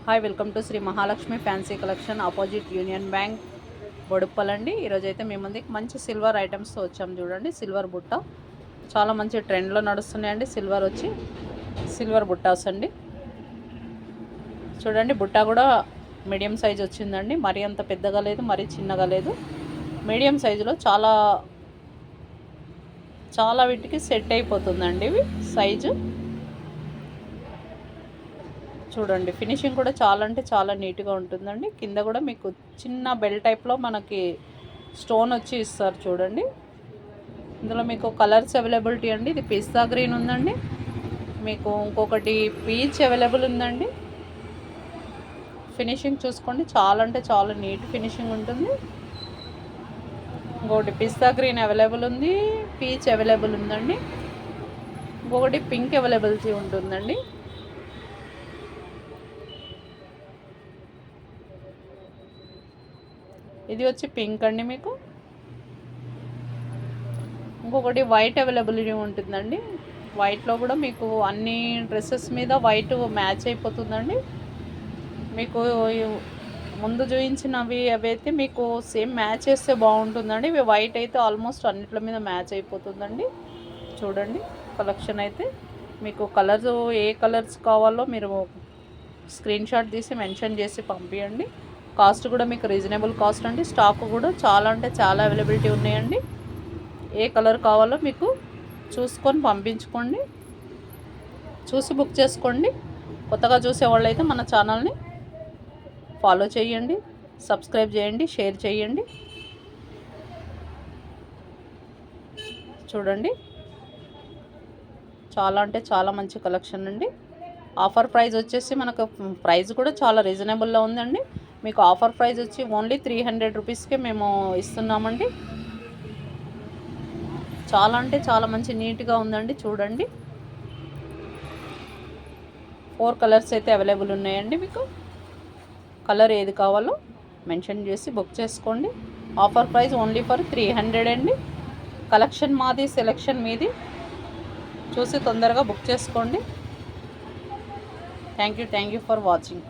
Hi, welcome to Shri Mahalakshmi fancy collection, opposite Union Bank, బొడుప్పలండి. ఈరోజైతే మీ ముందుకి మంచి సిల్వర్ ఐటమ్స్తో వచ్చాము. చూడండి, సిల్వర్ బుట్ట చాలా మంచి ట్రెండ్లో నడుస్తున్నాయండి. సిల్వర్ బుట్టాస్ అండి. చూడండి, బుట్ట కూడా మీడియం సైజ్ వచ్చిందండి. మరీ అంత పెద్దగా లేదు, మరీ చిన్నగా లేదు, మీడియం సైజులో చాలా వీటికి సెట్ అయిపోతుందండి ఇవి సైజు. చూడండి, ఫినిషింగ్ కూడా చాలా అంటే చాలా నీట్గా ఉంటుందండి. కింద కూడా మీకు చిన్న బెల్ టైప్లో మనకి స్టోన్ వచ్చి ఇస్తారు. చూడండి, ఇందులో మీకు కలర్స్ అవైలబిలిటీ అండి. ఇది పిస్తా గ్రీన్ ఉందండి, మీకు ఇంకొకటి పీచ్ అవైలబుల్ ఉందండి. ఫినిషింగ్ చూసుకోండి, చాలా అంటే చాలా నీట్ ఫినిషింగ్ ఉంటుంది. ఇంకొకటి పిస్తా గ్రీన్ అవైలబుల్ ఉంది, పీచ్ అవైలబుల్ ఉందండి, ఇంకొకటి పింక్ అవైలబిలిటీ ఉంటుందండి. ఇది వచ్చి పింక్ అండి. మీకు ఇంకొకటి వైట్ అవైలబిలిటీ ఉంటుందండి. వైట్లో కూడా మీకు అన్ని డ్రెస్సెస్ మీద వైట్ మ్యాచ్ అయిపోతుందండి. మీకు ముందు చూపించినవి అవైతే మీకు సేమ్ మ్యాచ్ చేస్తే బాగుంటుందండి. ఇవి వైట్ అయితే ఆల్మోస్ట్ అన్నిట్ల మీద మ్యాచ్ అయిపోతుందండి. చూడండి, కలెక్షన్ అయితే మీకు ఏ కలర్స్ కావాలో మీరు స్క్రీన్ షాట్ తీసి మెన్షన్ చేసి పంపించండి. కాస్ట్ కూడా మీకు రీజనబుల్ కాస్ట్ అండి. స్టాక్ కూడా చాలా అంటే చాలా అవైలబిలిటీ ఉన్నాయండి. ఏ కలర్ కావాలో మీకు చూసుకొని పంపించుకోండి, చూసి బుక్ చేసుకోండి. కొత్తగా చూసేవాళ్ళు అయితే మన ఛానల్ని ఫాలో చేయండి, సబ్స్క్రైబ్ చేయండి, షేర్ చేయండి. చూడండి, చాలా అంటే చాలా మంచి కలెక్షన్ అండి. ఆఫర్ ప్రైస్ వచ్చేసి మనకు ప్రైస్ కూడా చాలా రీజనబుల్లో ఉందండి. మీకు ఆఫర్ ప్రైస్ వచ్చి ఓన్లీ 300 రూపీస్కే మేము ఇస్తున్నామండి. చాలా అంటే చాలా మంచి నీట్గా ఉందండి. చూడండి, 4 కలర్స్ అయితే అవైలబుల్ ఉన్నాయండి. మీకు కలర్ ఏది కావాలో మెన్షన్ చేసి బుక్ చేసుకోండి. ఆఫర్ ప్రైస్ ఓన్లీ ఫర్ 300 అండి. కలెక్షన్ మాది, సెలెక్షన్ మీది. చూసి తొందరగా బుక్ చేసుకోండి. Thank you for watching.